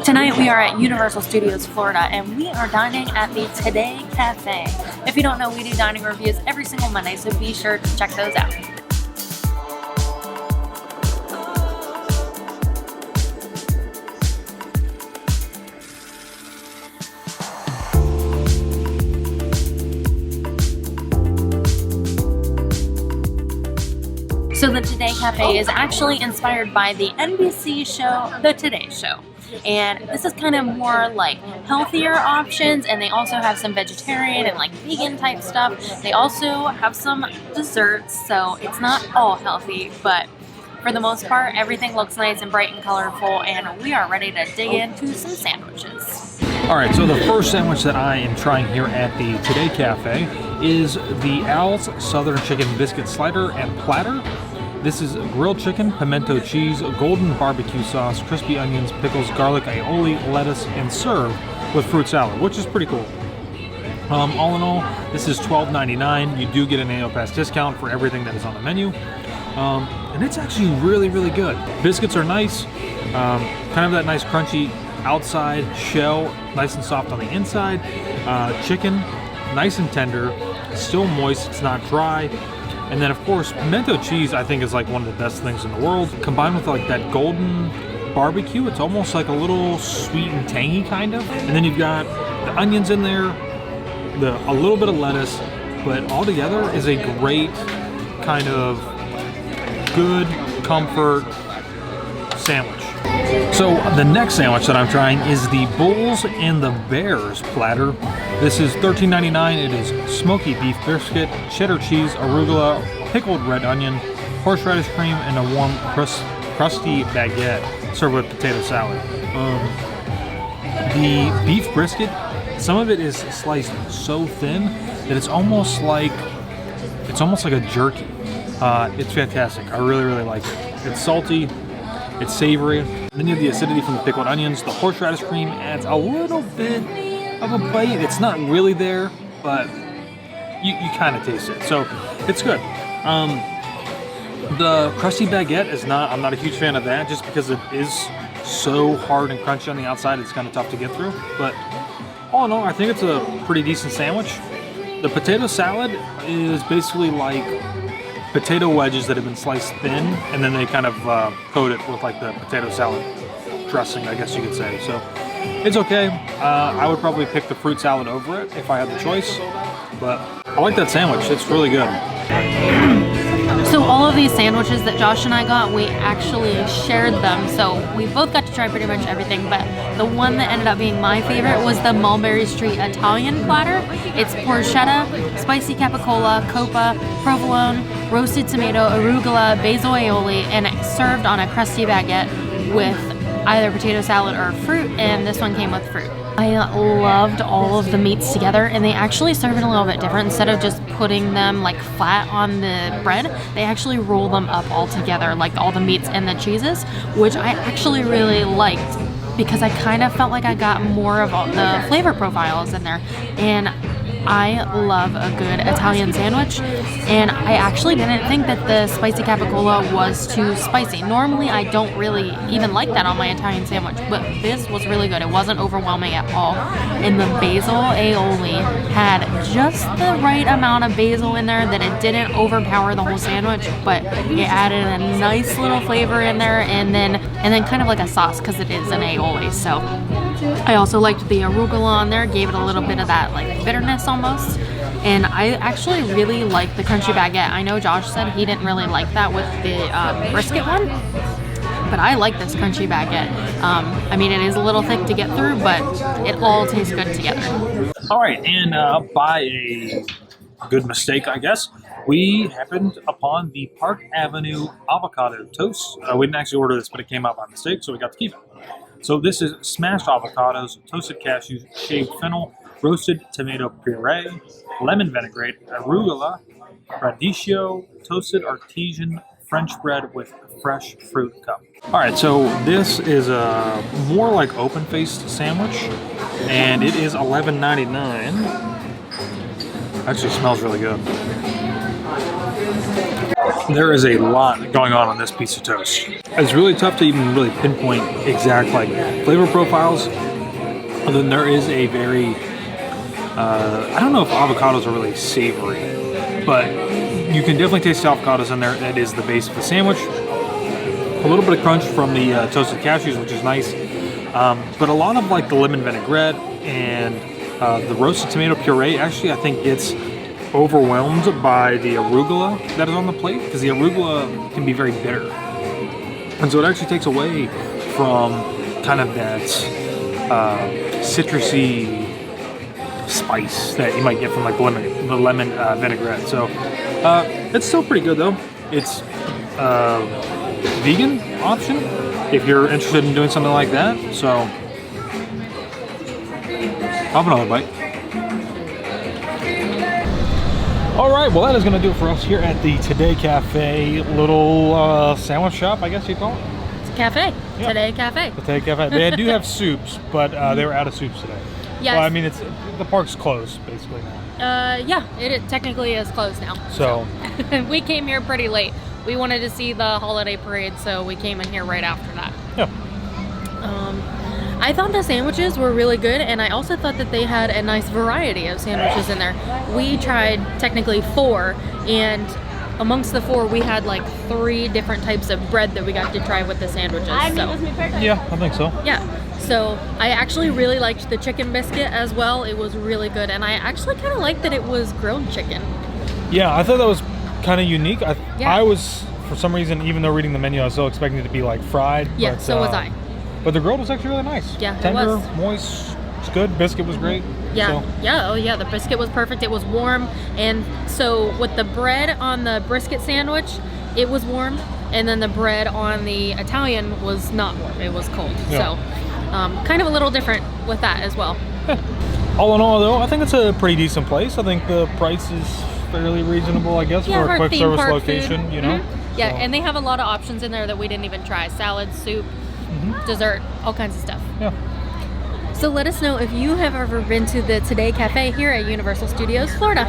Tonight we are at Universal Studios Florida and we are dining at the Today Cafe. If you don't know, we do dining reviews every single Monday, so be sure to check those out. So the Today Cafe is actually inspired by the NBC show, The Today Show. And this is kind of more like healthier options, and they also have some vegetarian and like vegan type stuff. They also have some desserts, so it's not all healthy, but for the most part, everything looks nice and bright and colorful, and we are ready to dig into some sandwiches. Alright, so the first sandwich that I am trying here at the Today Cafe is the Al's Southern Chicken Biscuit Slider and Platter. This is grilled chicken, pimento cheese, golden barbecue sauce, crispy onions, pickles, garlic aioli, lettuce, and served with fruit salad, which is pretty cool. All in all, this is $12.99. You do get an AO Pass discount for everything that is on the menu. And it's actually really, really good. Biscuits are nice, kind of that nice crunchy outside shell, nice and soft on the inside. Chicken, nice and tender, still moist, it's not dry. And then of course, pimento cheese I think is like one of the best things in the world. Combined with like that golden barbecue, it's almost like a little sweet and tangy kind of. And then you've got the onions in there, a little bit of lettuce, but all together is a great kind of good comfort sandwich. So the next sandwich that I'm trying is the Bulls and the Bears platter. This is $13.99. It is smoky beef brisket, cheddar cheese, arugula, pickled red onion, horseradish cream, and a warm crusty baguette served with potato salad. The beef brisket, some of it is sliced so thin that it's almost like a jerky. It's fantastic. I really, really like it. It's salty. It's savory. And then you have the acidity from the pickled onions. The horseradish cream adds a little bit of a bite. It's not really there, but you kind of taste it. So it's good. The crusty baguette is not, I'm not a huge fan of that just because it is so hard and crunchy on the outside. It's kind of tough to get through. But all in all, I think it's a pretty decent sandwich. The potato salad is basically like potato wedges that have been sliced thin, and then they kind of coat it with like the potato salad dressing, I guess you could say. So it's okay. I would probably pick the fruit salad over it if I had the choice, but I like that sandwich. It's really good. So all of these sandwiches that Josh and I got, we actually shared them. So we both got to try pretty much everything, but the one that ended up being my favorite was the Mulberry Street Italian platter. It's porchetta, spicy capicola, copa, provolone, roasted tomato, arugula, basil aioli, and it's served on a crusty baguette with either potato salad or fruit, and this one came with fruit. I loved all of the meats together, and they actually serve it a little bit different. Instead of just putting them like flat on the bread, they actually roll them up all together, like all the meats and the cheeses, which I actually really liked because I kind of felt like I got more of all the flavor profiles in there. And I love a good Italian sandwich, and I actually didn't think that the spicy capicola was too spicy. Normally I don't really even like that on my Italian sandwich, but this was really good. It wasn't overwhelming at all. And the basil aioli had just the right amount of basil in there that it didn't overpower the whole sandwich, but it added a nice little flavor in there, and then kind of like a sauce because it is an aioli. So I also liked the arugula on there, gave it a little bit of that like bitterness almost. And I actually really like the crunchy baguette. I know Josh said he didn't really like that with the brisket one, but I like this crunchy baguette. I mean, it is a little thick to get through, but it all tastes good together. All right, and by a good mistake, I guess, we happened upon the Park Avenue Avocado Toast. We didn't actually order this, but it came out by mistake, so we got to keep it. So this is smashed avocados, toasted cashews, shaved fennel, roasted tomato puree, lemon vinaigrette, arugula, radicchio, toasted artesian French bread with fresh fruit cup. All right, so this is a more like open-faced sandwich, and it is $11.99. Actually smells really good. There is a lot going on this piece of toast. It's really tough to even really pinpoint exact like flavor profiles. And then there is a very, I don't know if avocados are really savory, but you can definitely taste the avocados in there. That is the base of the sandwich. A little bit of crunch from the toasted cashews, which is nice. But a lot of like the lemon vinaigrette and the roasted tomato puree actually I think gets overwhelmed by the arugula that is on the plate, because the arugula can be very bitter, and so it actually takes away from kind of that citrusy spice that you might get from like the lemon vinaigrette. So it's still pretty good though. It's vegan option if you're interested in doing something like that. So I'll have another bite. All right, well that is going to do it for us here at the Today Cafe little sandwich shop, I guess you'd call it. It's a cafe. Yeah. Today Cafe. Today Cafe. They do have soups, but they were out of soups today. Yes. Well, I mean, the park's closed basically now. Yeah, it technically is closed now. So we came here pretty late. We wanted to see the holiday parade, so we came in here right after that. Yeah. I thought the sandwiches were really good, and I also thought that they had a nice variety of sandwiches in there. We tried technically 4, and amongst the 4, we had like 3 different types of bread that we got to try with the sandwiches. So. Yeah, I think so. Yeah. So I actually really liked the chicken biscuit as well. It was really good, and I actually kind of liked that it was grilled chicken. Yeah, I thought that was kind of unique. Yeah. I was, for some reason, even though reading the menu, I was still expecting it to be like fried. Yeah, but, so was I. But the grilled was actually really nice. Yeah, tender, it was. moist. It's good. Biscuit was great. Yeah, so. yeah, oh yeah, the biscuit was perfect. It was warm, and so with the bread on the brisket sandwich, it was warm, and then the bread on the Italian was not warm. It was cold. Yeah. So kind of a little different with that as well. All in all, though, I think it's a pretty decent place. I think the price is fairly reasonable, I guess, Yeah, for a quick theme service park location, food. you know? Yeah, So. and they have a lot of options in there that we didn't even try. Salad, soup, dessert, all kinds of stuff. Yeah. So let us know if you have ever been to the Today Cafe here at Universal Studios Florida.